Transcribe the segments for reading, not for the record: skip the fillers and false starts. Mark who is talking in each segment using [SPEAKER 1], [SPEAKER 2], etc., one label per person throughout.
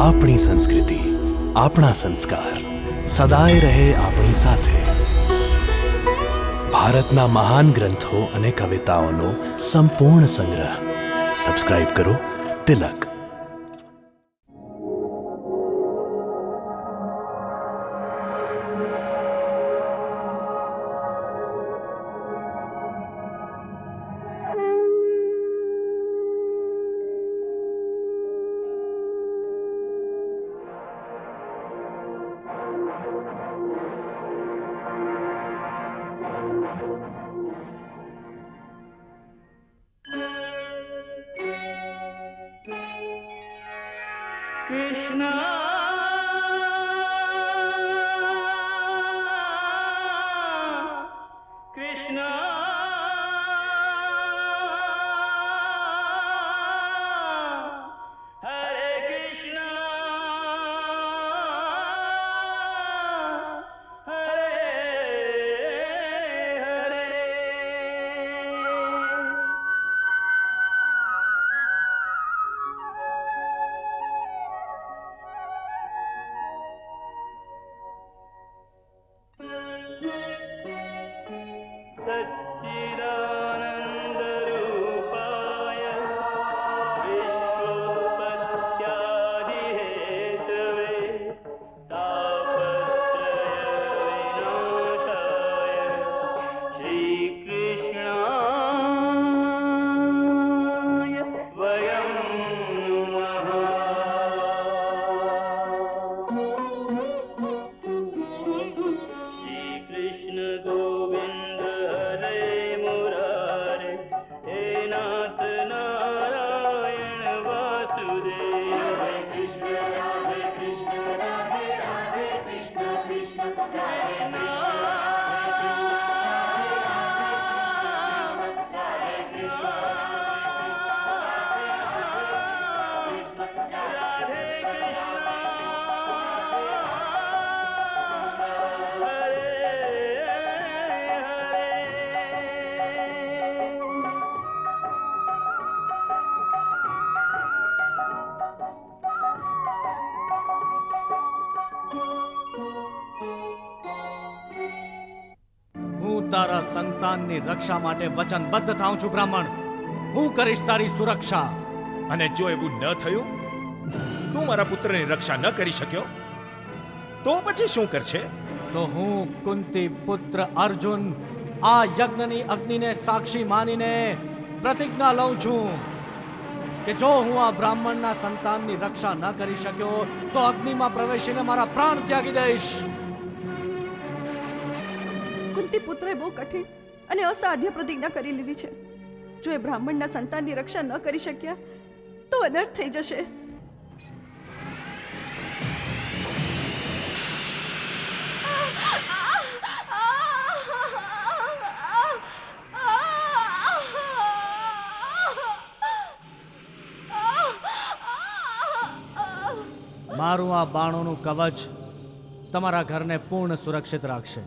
[SPEAKER 1] આપણી સંસ્કૃતિ, આપણા સંસ્કાર સદાય રહે આપણી સાથે. ભારતના મહાન ગ્રંથો અને કવિતાઓનો સંપૂર્ણ સંગ્રહ. સબસ્ક્રાઇબ કરો તિલક.
[SPEAKER 2] તારા સંતાનની રક્ષા માટે વચનબદ્ધ થાઉં છું બ્રાહ્મણ. હું કરીશ તારી સુરક્ષા.
[SPEAKER 3] અને જો એવું ન થયું, તું મારા પુત્રની રક્ષા ન કરી શક્યો, તો પછી શું કરશે?
[SPEAKER 2] તો હું કુંતી પુત્ર અર્જુન આ યજ્ઞની અગ્નિને સાક્ષી માનીને પ્રતિજ્ઞા લઉં છું કે જો હું આ બ્રાહ્મણના સંતાનની રક્ષા ન કરી શક્યો તો અગ્નિમાં પ્રવેશીને મારા પ્રાણ ત્યાગી દઈશ.
[SPEAKER 4] કુંતી પુત્રએ બહુ કઠિન અને અસાધ્ય પ્રતિજ્ઞા કરી લીધી છે. જો એ બ્રાહ્મણના સંતાનની રક્ષા ન કરી શક્યા તો અનર્થ થઈ જશે.
[SPEAKER 2] મારું આ બાણોનું કવચ તમારા ઘરને પૂર્ણ સુરક્ષિત રાખશે.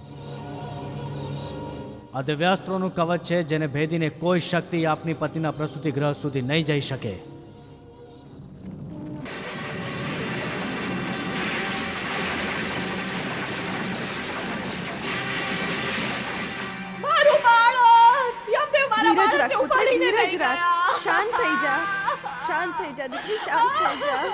[SPEAKER 2] આ દિવ્યાસ્ત્રોનું કવચ છે જેને ભેદીને કોઈ શક્તિ આપની પત્નીના પ્રસૂતિ ગ્રહ સુધી નહીં જઈ શકે.
[SPEAKER 4] ધીરજ રાખ પુત્ર, ધીરજ રાખ. શાંત થઈ જા, શાંત થઈ જા દીકરી, શાંત થઈ જા.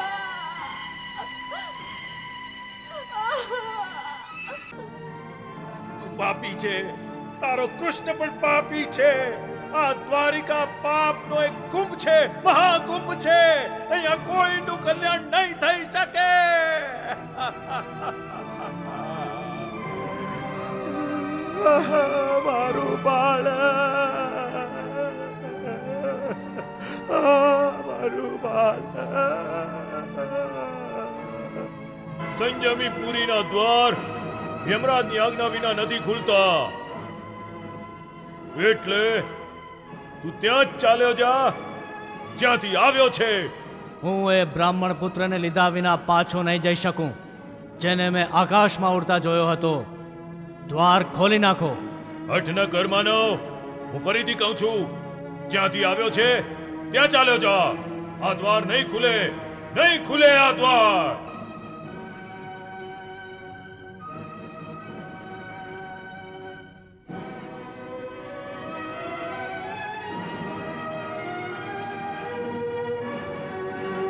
[SPEAKER 3] તું પાપી છે, તારો કૃષ્ણ પણ પાપી છે. આ દ્વારિકા પાપનો એક કુંભ છે, મહાકુંભ છે. અહીંયા કોઈનું કલ્યાણ નહીં થઈ શકે. મારું મારું બાળ. સંયમી પુરીના દ્વાર યમરાજની આજ્ઞા વિના નથી ખુલતા. એટલે તું ત્યાં જ ચાલ્યો જા જ્યાંથી આવ્યો છે.
[SPEAKER 2] હું એ બ્રાહ્મણ પુત્રને લીધા વિના પાછો નહીં જઈ શકું, જેને મેં આકાશમાં ઉડતા જોયો હતો. દ્વાર ખોલી નાખો.
[SPEAKER 3] હઠ ન કર માનવ, હું ફરીથી કહું છું, જ્યાંથી આવ્યો છે ત્યાં ચાલ્યો જા. આ દ્વાર નહીં ખુલે નહીં ખુલે આ દ્વાર.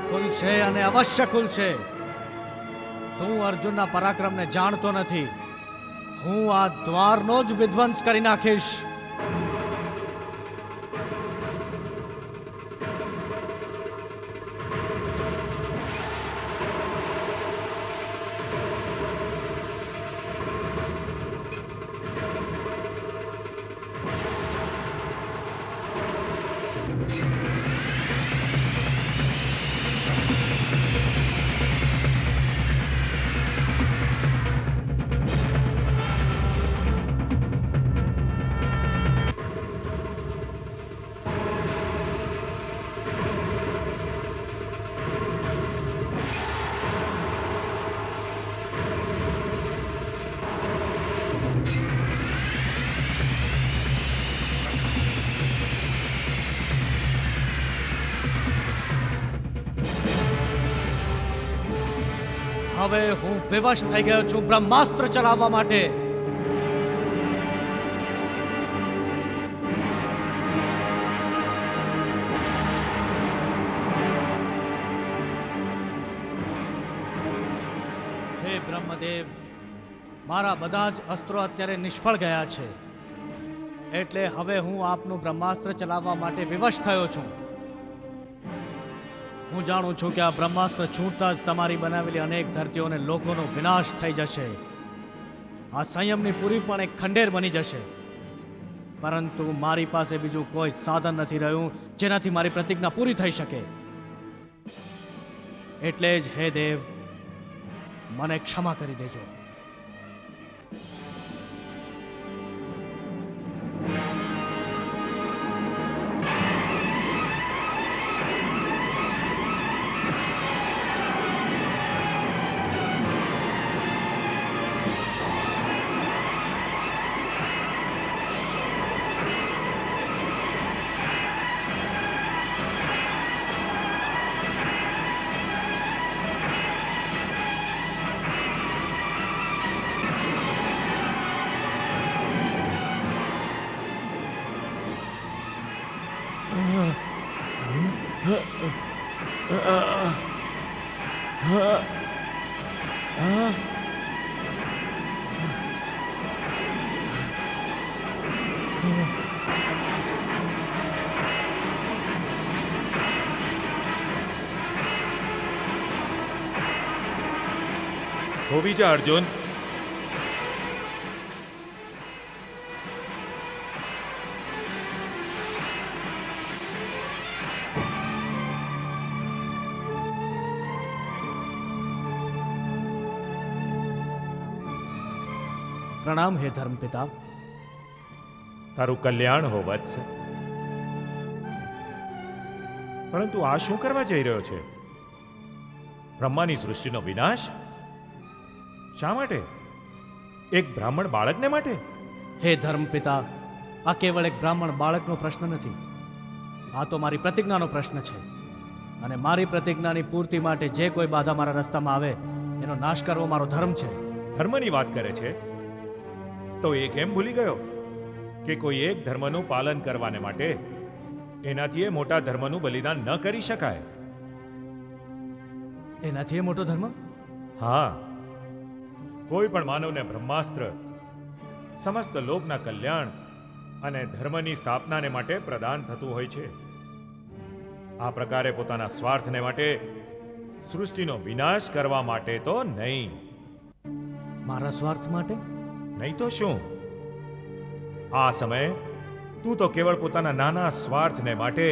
[SPEAKER 2] ખુલશે અને અવશ્ય ખુલશે. તું અર્જુનના પરાક્રમને જાણતો નથી. હું આ દ્વારનો જ વિધ્વંસ કરી નાખીશ. હવે હું વિવશ થઈ ગયો છું બ્રહ્માસ્ત્ર ચલાવવા માટે. હે બ્રહ્મદેવ, મારા બધા જ અસ્ત્રો અત્યારે નિષ્ફળ ગયા છે, એટલે હવે હું આપનું બ્રહ્માસ્ત્ર ચલાવવા માટે વિવશ થયો છું. હું જાણું છું કે આ બ્રહ્માસ્ત્ર છૂટતા જ તમારી બનાવેલી અનેક ધરતીઓ અને લોકોનો વિનાશ થઈ જશે. આ સંયમની પૂરી પણ એક ખંડેર બની જશે. પરંતુ મારી પાસે બીજું કોઈ સાધન નથી રહ્યું જેનાથી મારી પ્રતિજ્ઞા પૂરી થઈ શકે. એટલે જ હે દેવ, મને ક્ષમા કરી દેજો.
[SPEAKER 3] થોભી જા અર્જુન.
[SPEAKER 2] પ્રણામ હે ધર્મપિતા.
[SPEAKER 3] તારું કલ્યાણ હો વત્સ. પરંતુ આ શું કરવા જઈ રહ્યો છે? બ્રહ્માની સૃષ્ટિનો વિનાશ? શા માટે? એક બ્રાહ્મણ બાળકને માટે?
[SPEAKER 2] હે ધર્મપિતા, આ કેવળ એક બ્રાહ્મણ બાળકનો પ્રશ્ન નથી. આ તો મારી પ્રતિજ્ઞાનો પ્રશ્ન છે. અને મારી પ્રતિજ્ઞાની પૂર્તિ માટે જે કોઈ બાધા મારા રસ્તામાં આવે એનો નાશ કરવો મારો ધર્મ છે.
[SPEAKER 3] ધર્મની વાત કરે છે તો એ કેમ ભૂલી ગયો કે કોઈ એક ધર્મનું પાલન કરવાને માટે એનાથી એ મોટા ધર્મનું બલિદાન ન કરી શકાય?
[SPEAKER 2] એનાથી એ મોટો ધર્મ?
[SPEAKER 3] હા, કોઈ પણ માનવને બ્રહ્માસ્ત્ર સમસ્ત લોકના કલ્યાણ અને ધર્મની સ્થાપનાને માટે પ્રદાન થતું હોય છે. આ પ્રકારે પોતાના સ્વાર્થને માટે સૃષ્ટિનો વિનાશ કરવા માટે તો નહીં.
[SPEAKER 2] મારા સ્વાર્થ માટે?
[SPEAKER 3] નહીં તો શું? આ સમયે તું તો કેવળ પોતાના નાના સ્વાર્થને માટે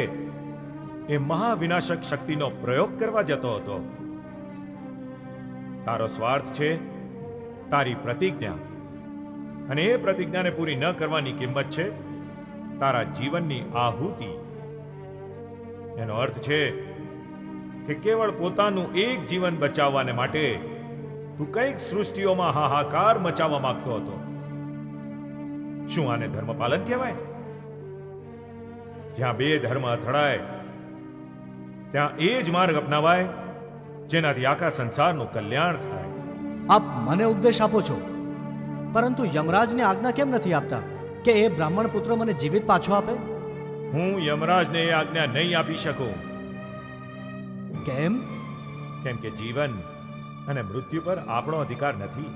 [SPEAKER 3] એ મહાવિનાશક શક્તિનો પ્રયોગ કરવા જતો હતો. તારો સ્વાર્થ છે તારી પ્રતિજ્ઞા, અને એ પ્રતિજ્ઞાને પૂરી ન કરવાની કિંમત છે તારા જીવનની આહુતિ. એનો અર્થ છે કે કેવળ પોતાનું એક જીવન બચાવવાને માટે તું કઈક સૃષ્ટિઓમાં હાહાકાર મચાવવા માંગતો હતો. શું આને ધર્મપાલન કહેવાય? જ્યાં બે ધર્મ અથડાય ત્યાં એ જ માર્ગ અપનાવાય જેનાથી આખા સંસારનું કલ્યાણ થાય.
[SPEAKER 2] આપ મને ઉપદેશ આપો છો, પરંતુ યમરાજને આજ્ઞા કેમ નથી આપતા કે એ બ્રાહ્મણ પુત્ર મને જીવિત પાછો આપે?
[SPEAKER 3] હું યમરાજને એ આજ્ઞા નહીં આપી શકું,
[SPEAKER 2] કેમ?
[SPEAKER 3] કેમ કે જીવન અને મૃત્યુ પર આપણો અધિકાર નથી.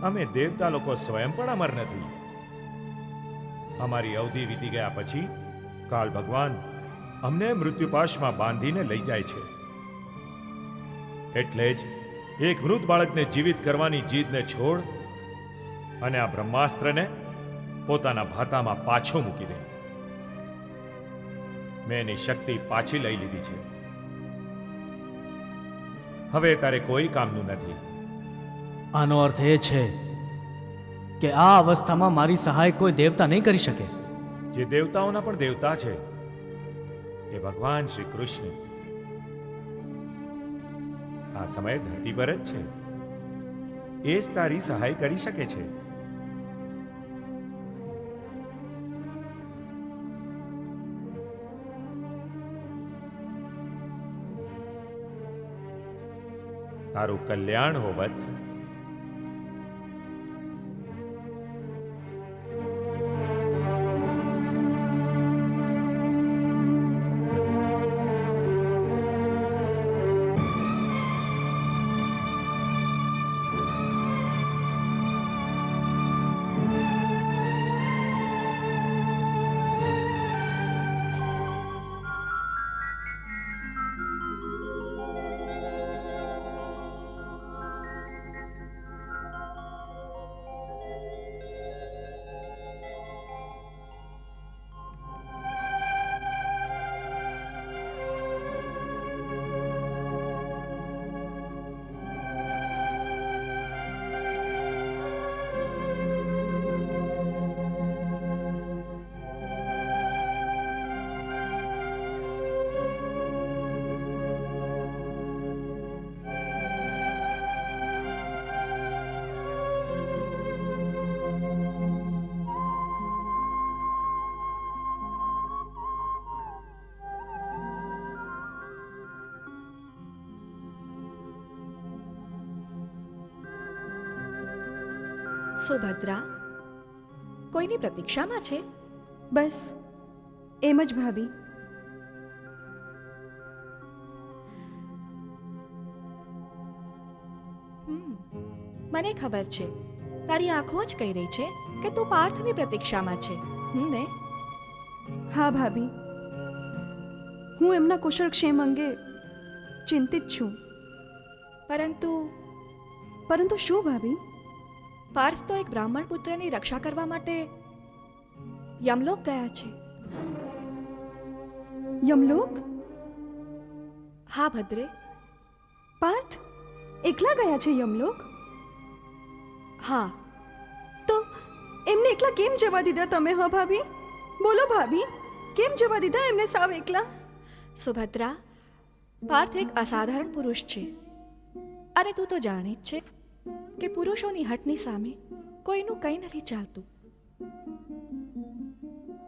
[SPEAKER 3] અમે દેવતા લોકો સ્વયં પણ અમર નથી. અમારી અવધિ વીતી ગયા પછી કાલ ભગવાન અમને મૃત્યુપાશમાં બાંધીને લઈ જાય છે. એટલે જ એક મૃત બાળકને જીવિત કરવાની જીદને છોડ અને આ બ્રહ્માસ્ત્રને પોતાના ભાતામાં પાછો મૂકી દે. મેં એની શક્તિ પાછી લઈ લીધી છે. હવે તારે કોઈ કામનું નથી.
[SPEAKER 2] આનો અર્થ એ છે કે આ અવસ્થામાં મારી સહાય કોઈ દેવતા નહીં કરી શકે.
[SPEAKER 3] જે દેવતાઓના પણ દેવતા છે એ ભગવાન શ્રી કૃષ્ણ આ સમયે ધરતી પર જ છે. એ જ તારી સહાય કરી શકે છે. તારું કલ્યાણ હો વત્સ.
[SPEAKER 5] સુભદ્રા કોઈની પ્રતીક્ષામાં છે?
[SPEAKER 4] બસ એમ જ ભાભી.
[SPEAKER 5] મને ખબર છે, તારી આંખો જ કહી રહી છે કે તું પાર્થની પ્રતીક્ષામાં છે. ને
[SPEAKER 4] હા ભાભી, હું એમના કુશળક્ષેમ અંગે ચિંતિત છું. પરંતુ શું ભાભી?
[SPEAKER 5] પાર્થ તો એક બ્રાહ્મણ પુત્રની રક્ષા કરવા માટે યમલોક ગયા છે.
[SPEAKER 4] યમલોક?
[SPEAKER 5] હા ભદ્રે,
[SPEAKER 4] પાર્થ એકલા ગયા છે યમલોક?
[SPEAKER 5] હા.
[SPEAKER 4] તો એમને એકલા કેમ જવા દીધા તમે? હા ભાભી, બોલો ભાભી, કેમ જવા દીધા એમને સાવ એકલા?
[SPEAKER 5] સુભદ્રા, પાર્થ એક અસાધારણ પુરુષ છે. અરે તું તો જાણે જ છે કે પુરુષોની હટની સામે કોઈનું કંઈ નથી ચાલતું.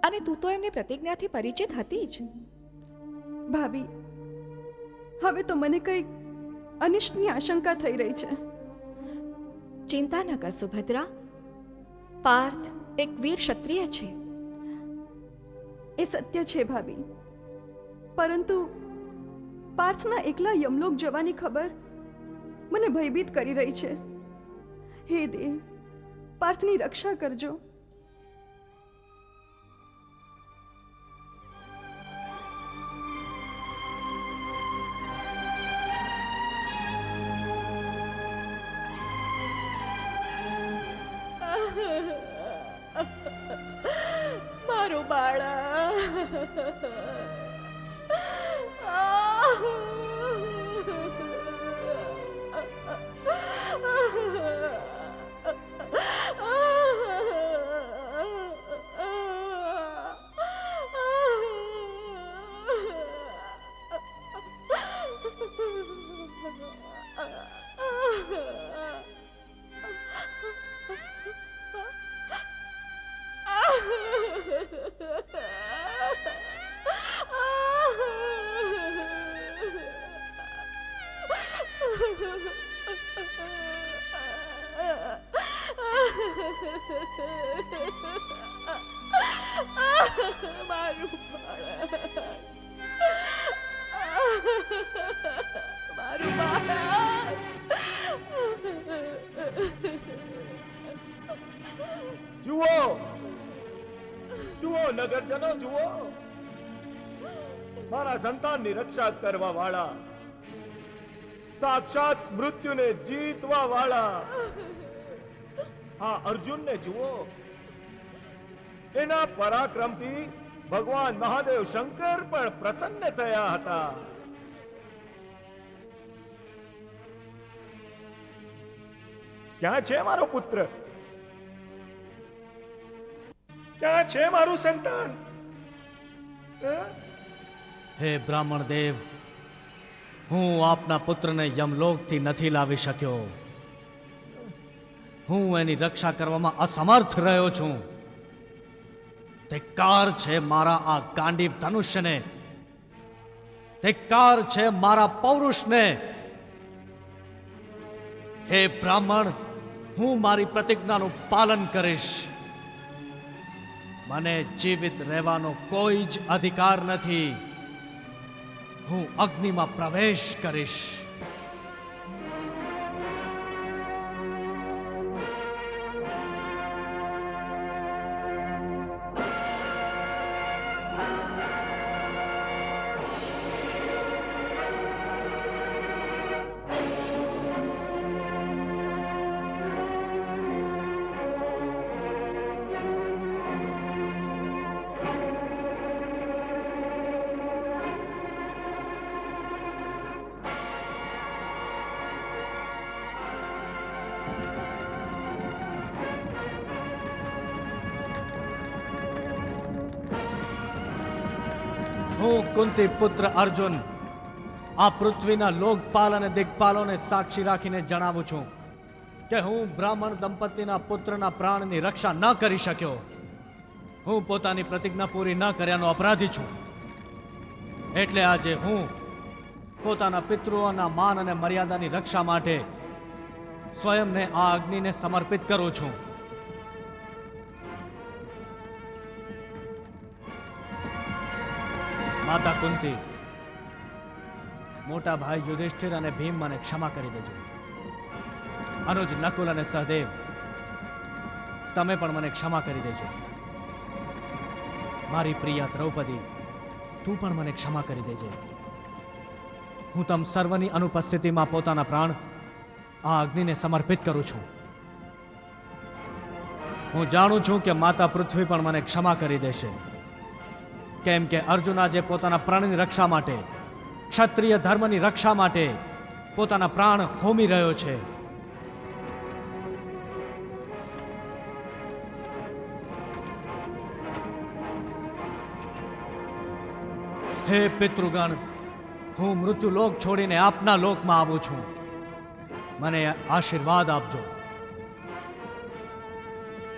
[SPEAKER 5] અને તું તો એમની પ્રતિજ્ઞાથી પરિચિત હતી જ.
[SPEAKER 4] ભાભી, હવે તો મને કંઈક અનિષ્ટની આશંકા થઈ રહી છે.
[SPEAKER 5] ચિંતા ન કર સુભદ્રા, પાર્થ એક વીર ક્ષત્રિય છે.
[SPEAKER 4] એ સત્ય છે ભાભી, પરંતુ પાર્થના એકલા યમલોક જવાની ખબર મને ભયભીત કરી રહી છે. હે દેવ, પાર્થની રક્ષા કરજો.
[SPEAKER 5] મારું બાળા, મારું બાળક, મારું બાળક.
[SPEAKER 3] જુઓ જુઓ નગરજનો, જુઓ મારા સંતાનની રક્ષા કરવા વાળા, સાક્ષાત મૃત્યુને જીતવા વાળા આ અર્જુનને જુઓ. એના પરાક્રમથી ભગવાન મહાદેવ શંકર પણ પ્રસન્ન થયા હતા. ક્યાં છે મારો પુત્ર? ક્યાં છે મારું સંતાન?
[SPEAKER 2] હે બ્રાહ્મણ દેવ, હું આપના પુત્રને યમલોકથી નથી લાવી શક્યો. હું એની રક્ષા કરવામાં અસમર્થ રહ્યો છું. ધિક્કાર છે મારા આ ગાંડીવ ધનુષ્યને, ધિક્કાર છે મારા પૌરુષને. હે બ્રાહ્મણ, હું મારી પ્રતિજ્ઞાનું પાલન કરીશ. મને જીવિત રહેવાનો કોઈ જ અધિકાર નથી. હું અગ્નિમાં પ્રવેશ કરીશ. હું કુંતી પુત્ર અર્જુન આ પૃથ્વીના લોકપાલ અને દિગ્પાલોને સાક્ષી રાખીને જણાવું છું કે હું બ્રાહ્મણ દંપતીના પુત્રના પ્રાણની રક્ષા ન કરી શક્યો. હું પોતાની પ્રતિજ્ઞા પૂરી ન કર્યાનો અપરાધી છું. એટલે આજે હું પોતાના પિતૃઓના માન અને મર્યાદાની રક્ષા માટે સ્વયંને આ અગ્નિને સમર્પિત કરું છું. માતા કુંતી, મોટા ભાઈ યુધિષ્ઠિર અને ભીમ મને ક્ષમા કરી દેજો. અનુજ નકુલ અને સહદેવ, તમે પણ મને ક્ષમા કરી દેજો. મારી પ્રિય દ્રૌપદી, તું પણ મને ક્ષમા કરી દેજે. હું તમ સર્વની અનુપસ્થિતિમાં પોતાના પ્રાણ આ અગ્નિને સમર્પિત કરું છું. હું જાણું છું કે માતા પૃથ્વી પણ મને ક્ષમા કરી દેશે, કેમ કે અર્જુન આજે પોતાના પ્રાણની રક્ષા માટે, ક્ષત્રિય ધર્મની રક્ષા માટે પોતાના પ્રાણ હોમી રહ્યો છે. હે પિતૃગણ, હું મૃત્યુલોક છોડીને આપના લોકમાં આવું છું. મને આશીર્વાદ આપજો.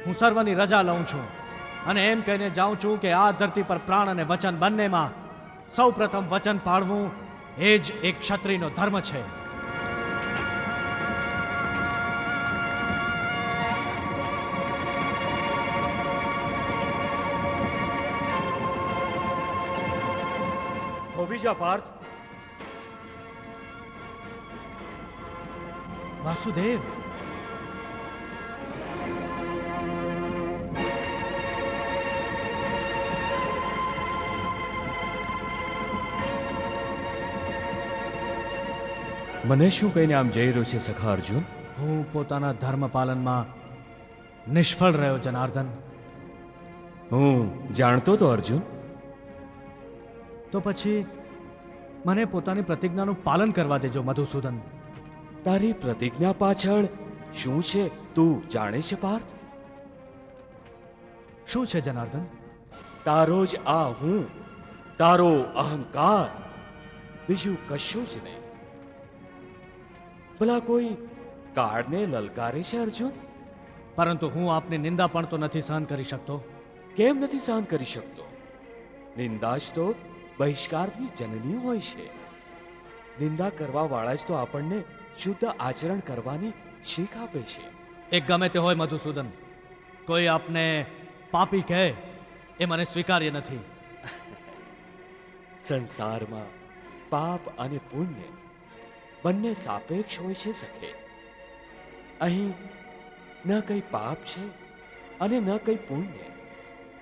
[SPEAKER 2] હું સર્વની રજા લઉં છું અને એમ કહીને જાઉં છું કે આ ધરતી પર પ્રાણ અને વચન બંનેમાં સૌ પ્રથમ વચન પાળવું એ જ એક ક્ષત્રિયનો ધર્મ છે.
[SPEAKER 3] થોભી જા પાર્થ.
[SPEAKER 2] વાસુદેવ,
[SPEAKER 6] મને શું કહીને આમ જઈ રહ્યો છે સખા અર્જુન?
[SPEAKER 2] હું પોતાના ધર્મ પાલનમાં નિષ્ફળ રહ્યો જનાર્દન.
[SPEAKER 6] હું જાણતો તો અર્જુન.
[SPEAKER 2] તો પછી મને પોતાની પ્રતિજ્ઞાનું પાલન કરવા દેજો મધુસૂદન.
[SPEAKER 6] તારી પ્રતિજ્ઞા પાછળ શું છે તું જાણે છે પાર્થ?
[SPEAKER 2] શું છે જનાર્દન?
[SPEAKER 6] તારો જ આ હું, તારો અહંકાર, બીજું કશું જ નહીં. ભલા કોઈ કાળને લલકારે છે અર્જુન?
[SPEAKER 2] પરંતુ હું આપની નિંદા પણ તો નથી સહન કરી શકતો.
[SPEAKER 6] કેમ નથી સહન કરી શકતો? નિંદા જ તો બહિષ્કારની જનની હોય છે. નિંદા કરવા વાળા જ તો આપણને શુદ્ધ આચરણ કરવાની શીખ આપે છે.
[SPEAKER 2] એ ગમે તે હોય મધુસૂદન, કોઈ આપને પાપી કહે એ મને સ્વીકાર્ય નથી.
[SPEAKER 6] સંસારમાં પાપ અને પુણ્ય બંને સાપેક્ષ હોય છે સખે. અહીં ન કંઈ પાપ છે અને ન કંઈ પુણ્ય,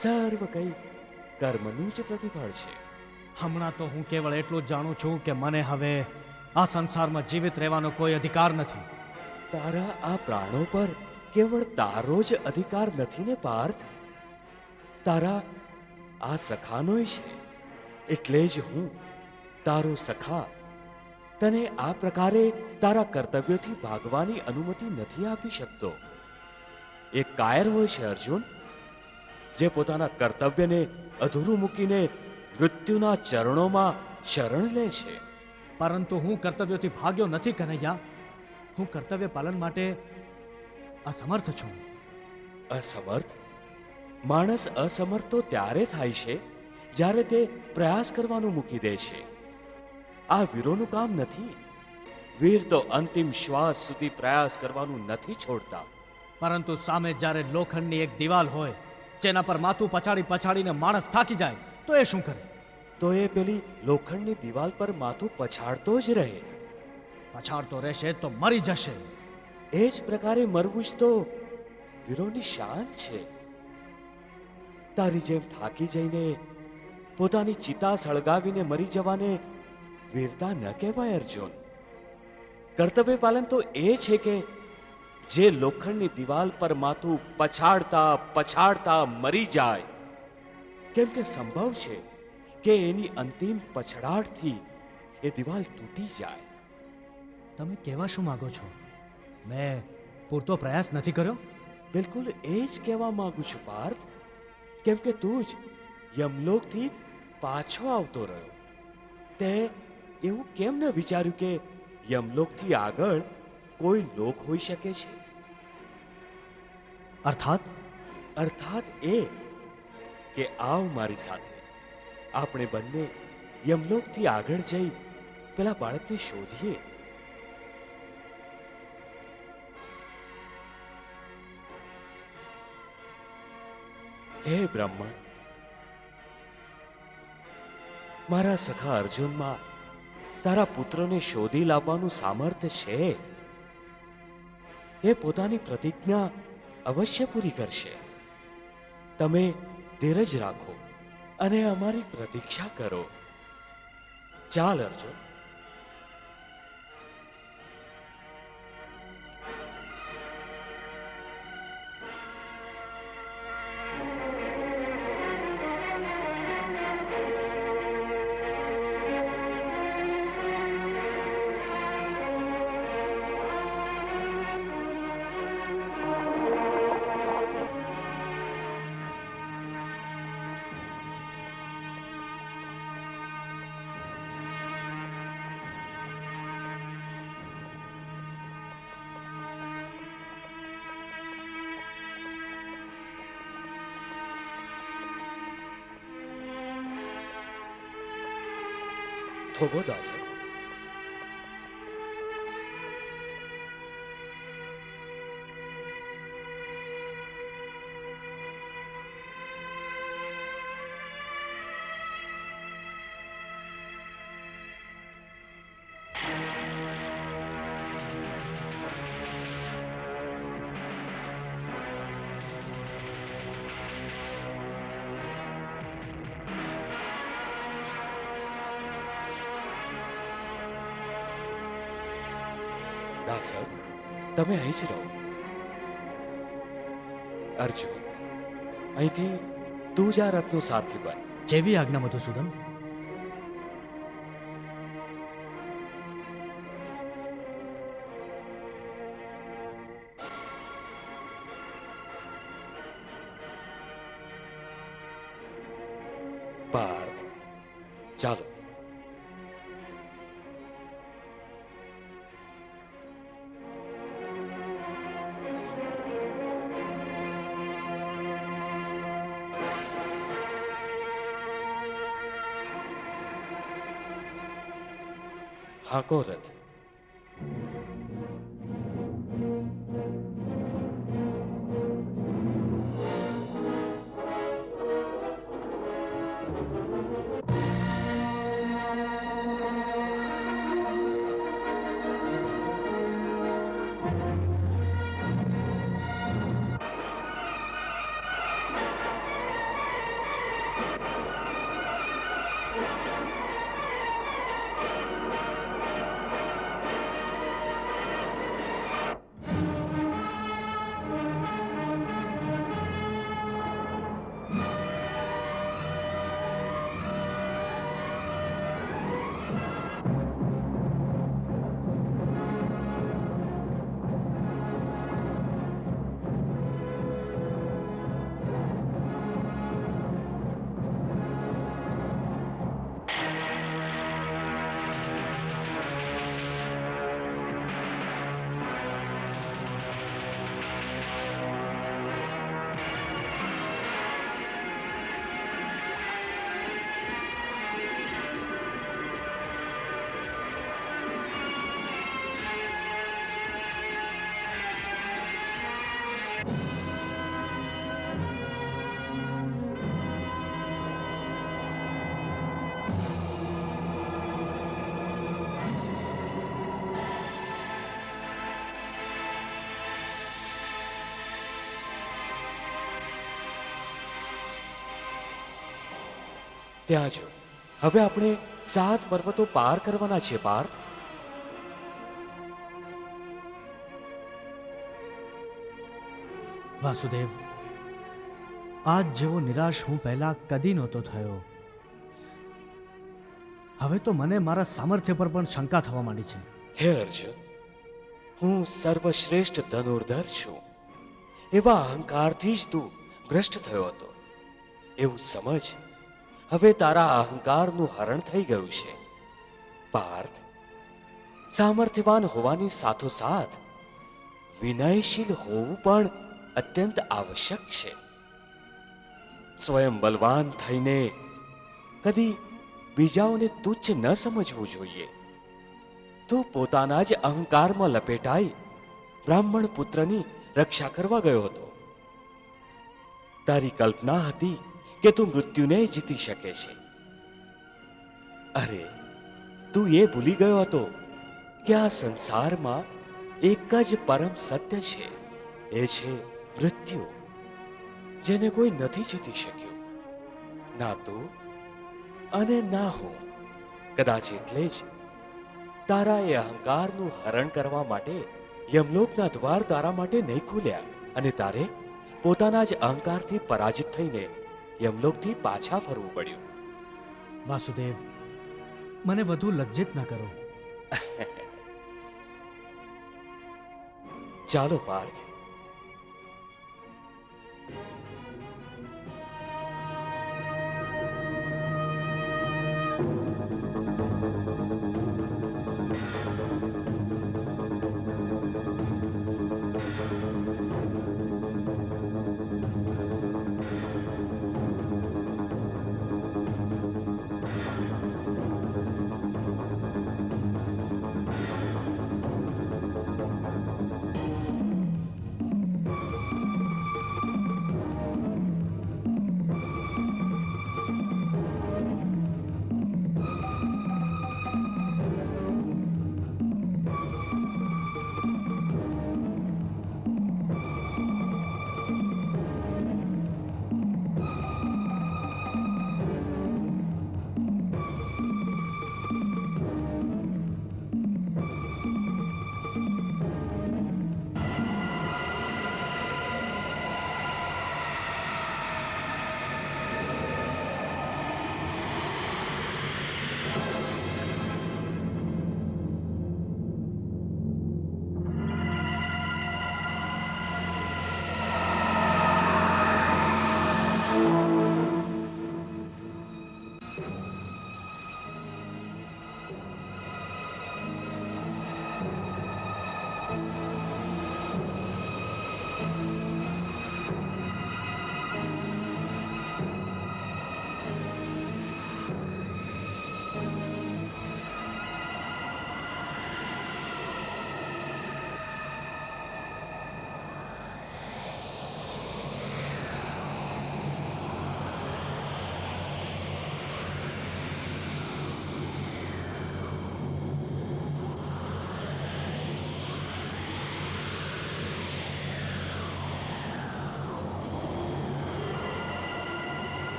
[SPEAKER 6] સર્વ કંઈ કર્મનું જ પ્રતિફળ છે.
[SPEAKER 2] હમણાં તો હું કેવળ એટલું જ જાણું છું કે મને હવે આ સંસારમાં જીવિત રહેવાનો કોઈ અધિકાર નથી.
[SPEAKER 6] તારા આ પ્રાણો પર કેવળ તારો જ અધિકાર નથી ને પાર્થ, તારા આ સખાનોય છે. એટલે જ હું તારો સખા તને આ પ્રકારે તારા કર્તવ્યોથી ભાગવાની અનુમતિ નથી આપી શકતો. એક કાયર હોય છે અર્જુન, જે પોતાના કર્તવ્યને અધૂરું મૂકીને મૃત્યુના ચરણોમાં શરણ લે છે.
[SPEAKER 2] પરંતુ હું કર્તવ્યોથી ભાગ્યો નથી કનૈયા. હું કર્તવ્ય પાલન માટે અસમર્થ છું.
[SPEAKER 6] અસમર્થ? માણસ અસમર્થ તો ત્યારે થાય છે જ્યારે તે પ્રયાસ કરવાનું મૂકી દે છે. આ વીરોનું કામ નથી. વીર તો અંતિમ શ્વાસ સુધી પ્રયાસ કરવાનું નથી છોડતા.
[SPEAKER 2] પરંતુ સામે જ્યારે લોખંડની એક દિવાલ હોય જેના પર માથું પછાડીને માણસ થાકી જાય તો એ શું કરે?
[SPEAKER 6] તો એ પેલી લોખંડની દિવાલ પર માથું પછાડતો જ રહે.
[SPEAKER 2] પછાડતો રહેશે તો મરી જશે.
[SPEAKER 6] એ જ પ્રકારે મરવું જ તો વીરોની શાન છે. તારી જેમ થાકી જઈને પોતાની ચિતા સળગાવીને મરી જવાને વીરતા ન કહેવાય અર્જુન. કર્તવ્ય પાલન તો એ છે કે જે લોખંડની દિવાલ પર માથું પછાડતા મરી જાય, કેમ કે સંભવ છે કે એની અંતિમ પછડાટથી એ દિવાલ તૂટી જાય.
[SPEAKER 2] તમે કહેવા શું માંગો છો? મેં પૂરતો પ્રયાસ નથી કર્યો?
[SPEAKER 6] બિલકુલ એ જ કહેવા માંગુ છું પાર્થ, કેમ કે તું જ યમલોકથી પાછો આવતો રહ્યો. તે એવું કેમ ન વિચાર્યું કે યમલોકથી આગળ કોઈ લોક હોઈ શકે છે? અર્થાત એ કે આવ મારી સાથે, આપણે બંને યમલોકથી આગળ જઈ પેલા બાળકને શોધીએ. હે બ્રાહ્મણ, મારા સખા અર્જુનમાં તારા પુત્રને શોધી લાવવાનું સામર્થ્ય છે. એ પોતાની પ્રતિજ્ઞા અવશ્ય પૂરી કરશે. તમે ધીરજ રાખો અને અમારી પ્રતીક્ષા કરો. ચાલ અર્જુન. થોભો દાસ. દાસક, તમે અહીં જ રહો. અર્જુન, અહીંથી તું જ આ રથનો સારથી બન.
[SPEAKER 2] જેવી આજ્ઞા મધુસૂદન.
[SPEAKER 6] પાર્થ, ચાલો. હાંકો રથ. ત્યાં જો, હવે આપણે 7 પર્વતો પાર કરવાના છે પાર્થ.
[SPEAKER 2] વાસુદેવ, આજ જેવો નિરાશ હું પહેલા કદી નહોતો થયો. હવે તો મને મારા સામર્થ્ય પર પણ શંકા થવા માંડી છે.
[SPEAKER 6] હે અર્જુન, હું સર્વશ્રેષ્ઠ ધનુર્ધર છું એવા અહંકારથી જ તું ભ્રષ્ટ થયો હતો એવું સમજ. હવે તારા અહંકારનું હરણ થઈ ગયું છે. પાર્થ, સામર્થ્યવાન હોવાની સાથોસાથ વિનયશીલ હોવું પણ અત્યંત આવશ્યક છે. સ્વયં બલવાન થઈને કદી બીજાઓને તુચ્છ ન સમજવું જોઈએ. તું પોતાના જ અહંકારમાં લપેટાઈ બ્રાહ્મણ પુત્રની રક્ષા કરવા ગયો હતો. તારી કલ્પના હતી કે તું મૃત્યુને જીતી શકે છે. અરે, તું એ ભૂલી ગયો હતો કે આ સંસારમાં એક જ પરમ સત્ય છે. એ છે મૃત્યુ, જેને કોઈ નથી જીતી શક્યું. ના તું અને ના હું. કદાચ એટલે જ તારા એ અહંકારનું હરણ કરવા માટે યમલોકના દ્વાર તારા માટે નહીં ખુલ્યા અને તારે પોતાના જ અહંકારથી પરાજિત થઈને યમલોકથી પાછા ફરવું પડ્યું.
[SPEAKER 2] વાસુદેવ, મને વધુ લજ્જિત ન કરો.
[SPEAKER 6] ચાલો પાર્થ,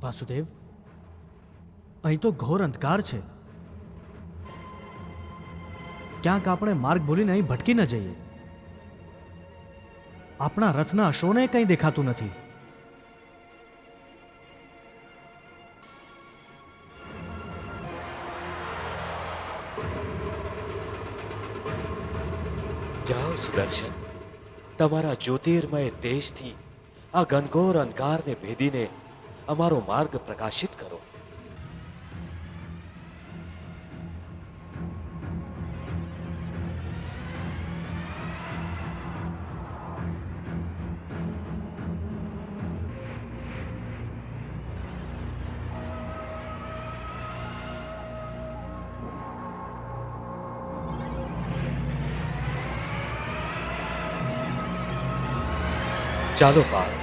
[SPEAKER 2] વાસુદેવ, અહીં તો ઘોર અંધકાર છે. ક્યાંક આપણે માર્ગ ભૂલીને અહીં ભટકી ન જઈએ. આપણા રથના અશ્વને કંઈ દેખાતું નથી.
[SPEAKER 6] જાઓ સુદર્શન, તમારા જ્યોતિર્મય તેજથી આ ઘનઘોર અંધકારને ભેદીને અમારો માર્ગ પ્રકાશિત કરો. ચાલો પાર્થ,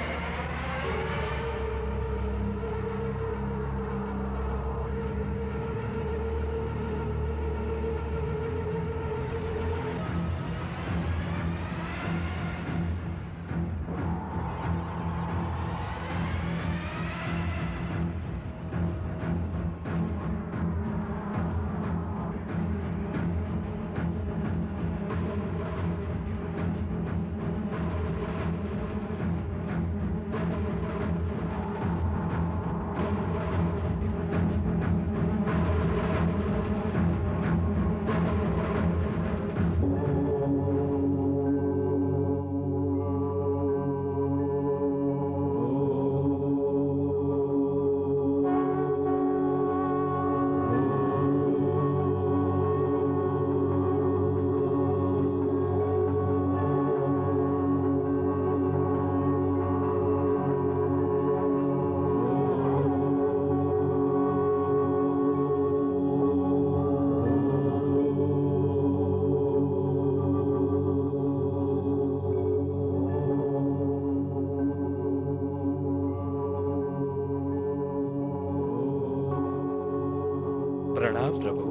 [SPEAKER 6] પ્રણામ પ્રભુ.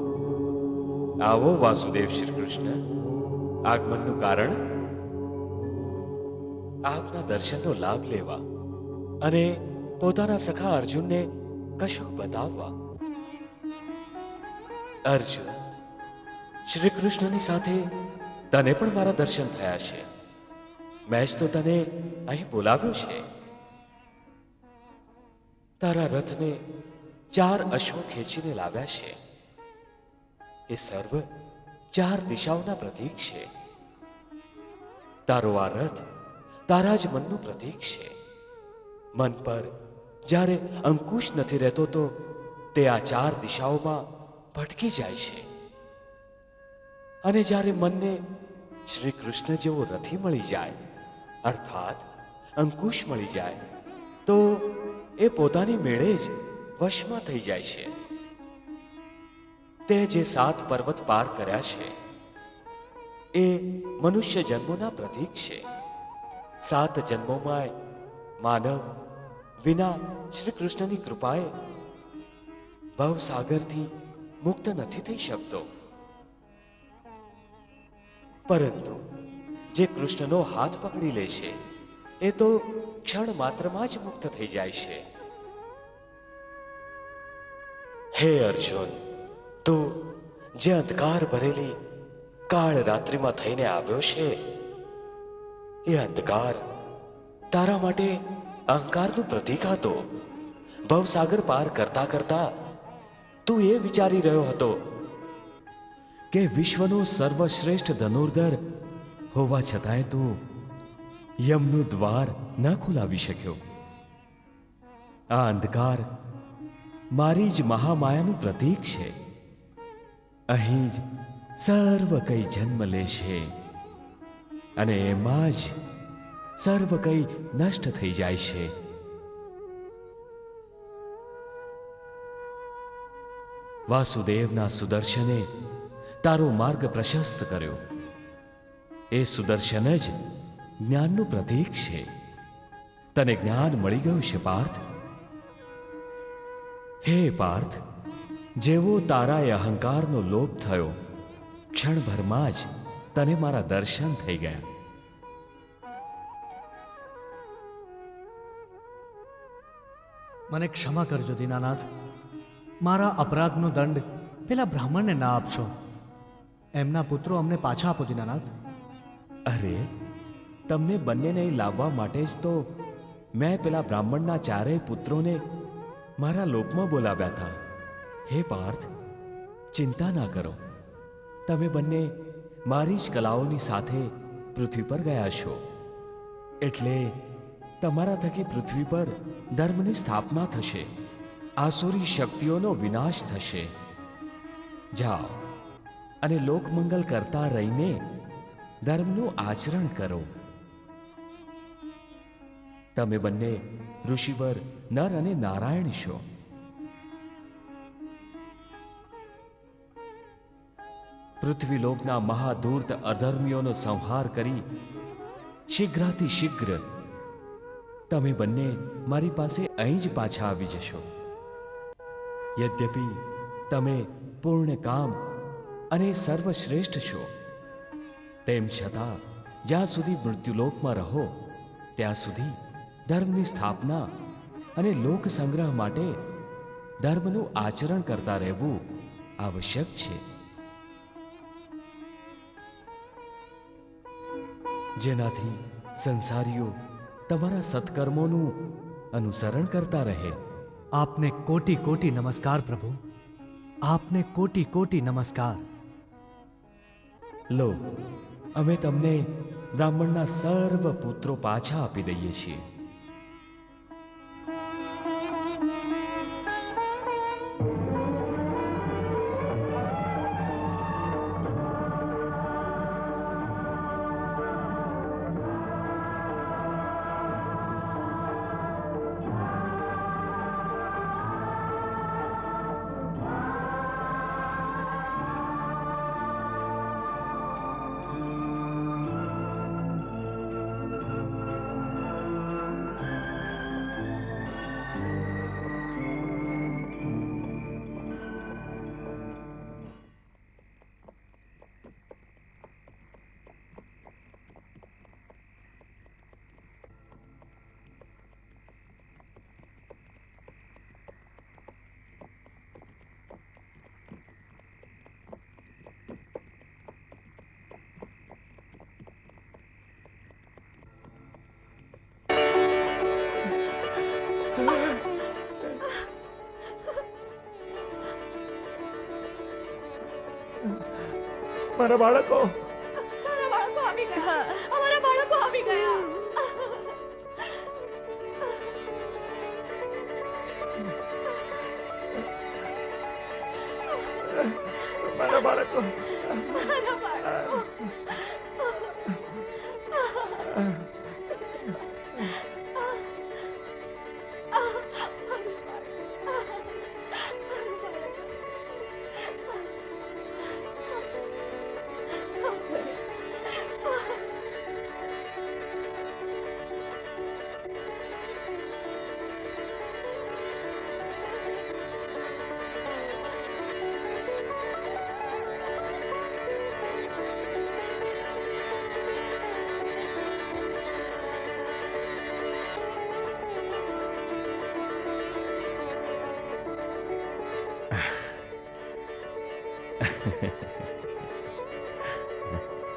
[SPEAKER 6] આવો વાસુદેવ શ્રી કૃષ્ણ. આગમનનું કારણ આપના દર્શનનો લાભ લેવા અને પોતાના સખા અર્જુનને કશુંક બતાવવા. અર્જુન, શ્રી કૃષ્ણની સાથે તને પણ મારા દર્શન થયા છે. મેં જ તો તને અહીં બોલાવ્યો છે. તારા રથને 4 અશ્વો ખેંચીને લાવ્યા છે. એ સર્વ 4 દિશાઓના પ્રતીક છે. તારો આ રથ તારા જ મનનું પ્રતીક છે. મન પર જ્યારે અંકુશ નથી રહેતો તો તે આ 4 દિશાઓમાં ભટકી જાય છે. અને જ્યારે મનને શ્રી કૃષ્ણ જેવો રથી મળી જાય, અર્થાત અંકુશ મળી જાય, તો એ પોતાની મેળે જ વશમાં થઈ જાય છે. તે જે 7 પર્વત પાર કર્યા છે એ મનુષ્ય જન્મોના પ્રતીક છે. 7 જન્મોમાં માનવ વિના શ્રી કૃષ્ણની કૃપાએ ભવસાગરથી મુક્ત નથી થઈ શકતો. પરંતુ જે કૃષ્ણનો હાથ પકડી લે છે એ તો ક્ષણ માત્રમાં જ મુક્ત થઈ જાય છે. હે અર્જુન, તું જે અંધકાર ભરેલી કાળ રાત્રિમાં થઈને આવ્યો છે એ અંધકાર તારા માટે અહંકારનું પ્રતીક હતો. ભવસાગર પાર કરતા કરતા તું એ વિચારી રહ્યો હતો
[SPEAKER 1] કે વિશ્વનો સર્વશ્રેષ્ઠ ધનુર્ધર હોવા છતાંય તું યમનું દ્વાર ન ખોલાવી શક્યો. આ અંધકાર મારી જ મહામાયાનું પ્રતીક છે. અહીં જ સર્વ કંઈ જન્મ લે છે અને એમાં જ સર્વ કંઈ નષ્ટ થઈ જાય છે. વાસુદેવના સુદર્શને તારો માર્ગ પ્રશસ્ત કર્યો. એ સુદર્શન જ જ્ઞાનનું પ્રતીક છે. તને જ્ઞાન મળી ગયું છે પાર્થ. હે પાર્થ, જેવો તારા એ અહંકારનો લોપ થયો, ક્ષણભરમાં જ તને મારા દર્શન થઈ ગયા.
[SPEAKER 2] મને ક્ષમા કરજો દીનાનાથ. મારા અપરાધનો દંડ પેલા બ્રાહ્મણને ના આપશો. એમના પુત્રો અમને પાછા આપો દીનાનાથ.
[SPEAKER 1] અરે, તમને બંનેને અહીં લાવવા માટે જ તો મેં પેલા બ્રાહ્મણના ચારેય પુત્રોને મારા લોકમાં બોલાવ્યા હતા. હે પાર્થ, ચિંતા ના કરો. તમે બંને મારી જ કલાઓની સાથે પૃથ્વી પર ગયા છો, એટલે તમારા થકી પૃથ્વી પર ધર્મની સ્થાપના થશે, આસુરી શક્તિઓનો વિનાશ થશે. જાઓ અને લોકમંગલ કરતા રહીને ધર્મનું આચરણ કરો. તમે બંને ઋષિવર નર અને નારાયણ છો. પૃથ્વીલોકના મહાધૂર્ત અધર્મીઓનો સંહાર કરી શીઘ્રાતિ શીઘ્ર તમે બંને મારી પાસે અહીં જ પાછા આવી જશો. યદ્યપિ તમે પૂર્ણ કામ અને સર્વશ્રેષ્ઠ છો, તેમ છતાં જ્યાં સુધી મૃત્યુલોકમાં રહો ત્યાં સુધી ધર્મની સ્થાપના અને લોક સંગ્રહ માટે ધર્મનું આચરણ કરતા રહેવું આવશ્યક છે. જેનાથી સંસારીઓ તમારા સત્કર્મોનું અનુસરણ કરતા રહે.
[SPEAKER 2] આપને કોટી કોટી નમસ્કાર પ્રભુ. આપને કોટી કોટી નમસ્કાર.
[SPEAKER 1] લો, અમે તમને બ્રાહ્મણના સર્વ પુત્રો પાછા આપી દઈએ છીએ.
[SPEAKER 3] મારા બાળકો,
[SPEAKER 5] મારા બાળકો આવી ગયા. અમારા બાળકો આવી ગયા.
[SPEAKER 3] મારા બાળકો,
[SPEAKER 5] મારા બાળકો.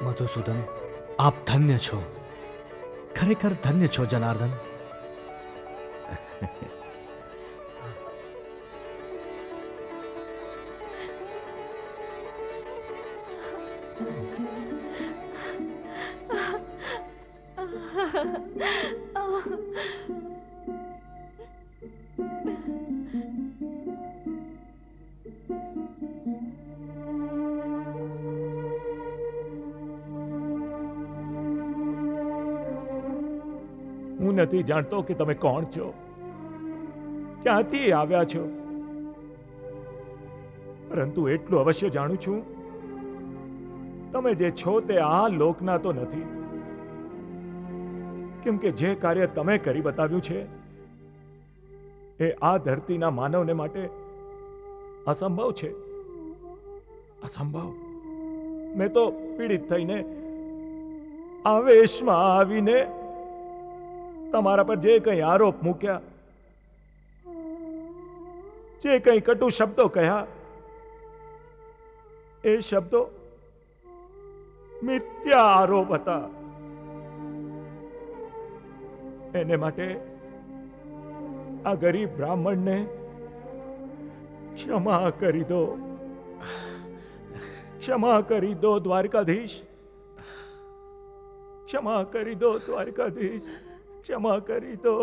[SPEAKER 2] મધુસૂદન, આપ ધન્ય છો. ખરેખર ધન્ય છો જનાર્દન.
[SPEAKER 3] હું નથી જાણતો કે તમે કોણ છો, ક્યાંથી આવ્યા છો, પરંતુ એટલું અવશ્ય જાણું છું, તમે જે છો તે આ લોકના તો નથી. કેમ કે જે કાર્ય તમે કરી બતાવ્યું છે એ આ ધરતીના માનવને માટે અસંભવ છે. અસંભવ. મેં તો પીડિત થઈને આવેશમાં આવીને તમારા પર જે કંઈ આરોપ મૂક્યા જે કંઈ કટુ શબ્દો કહ્યા એ શબ્દો મિથ્યા આરોપ હતા. એને માટે આ ગરીબ બ્રાહ્મણને ક્ષમા કરી દો. ક્ષમા કરી દો દ્વારકાધીશ. ક્ષમા કરી દો દ્વારકાધીશ. ક્ષમા કરી દો.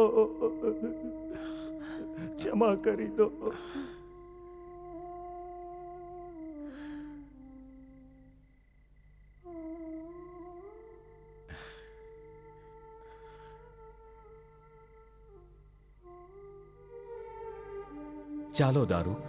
[SPEAKER 3] ક્ષમા કરી દો.
[SPEAKER 1] ચાલો દારૂક.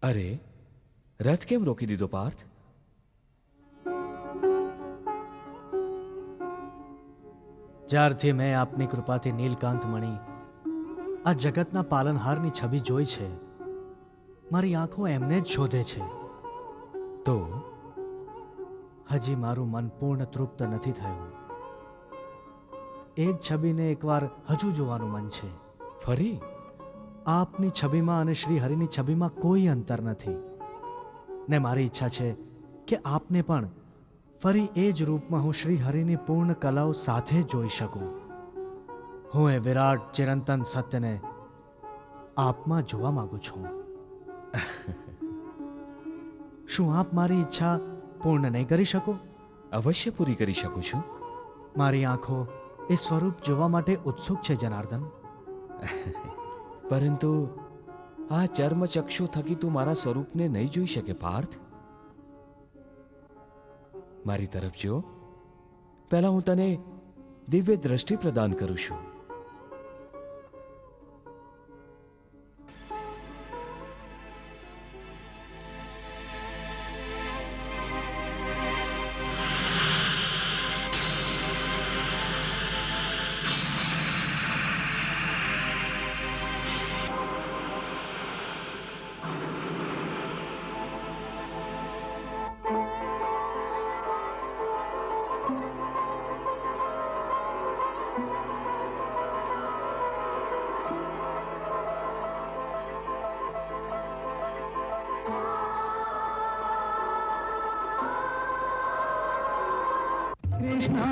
[SPEAKER 1] અરે, રથ કેમ રોકી દીધો પાર્થ?
[SPEAKER 2] જ્યારથી મેં આપની કૃપાથી નીલકાંત મણી આ જગતના પાલનહારની છબી જોઈ છે, મારી આંખો એમને જ શોધે છે.
[SPEAKER 1] તો
[SPEAKER 2] હજી મારું મન પૂર્ણ તૃપ્ત નથી થયું. એ જ છબીને એકવાર હજુ જોવાનું મન છે.
[SPEAKER 1] ફરી?
[SPEAKER 2] આપની છબીમાં અને શ્રી હરિની છબીમાં કોઈ અંતર નથી, ને મારી ઈચ્છા છે કે આપને પણ ફરી એ જ રૂપમાં હું શ્રી હરિની પૂર્ણ કલાઓ સાથે જોઈ શકું. હું એ વિરાટ ચિરંતન સત્યને આપમાં જોવા માંગુ છું. શું આપ મારી ઈચ્છા પૂર્ણ નહીં કરી શકો?
[SPEAKER 1] અવશ્ય પૂરી કરી શકું છું.
[SPEAKER 2] મારી આંખો એ સ્વરૂપ જોવા માટે ઉત્સુક છે જનાર્દન.
[SPEAKER 1] પરંતુ આ ચર્મચક્ષુ થકી તું મારા સ્વરૂપને નહીં જોઈ શકે પાર્થ. મારી તરફ જો. પહેલા હું તને દિવ્ય દ્રષ્ટિ પ્રદાન કરું છું.
[SPEAKER 7] Krishna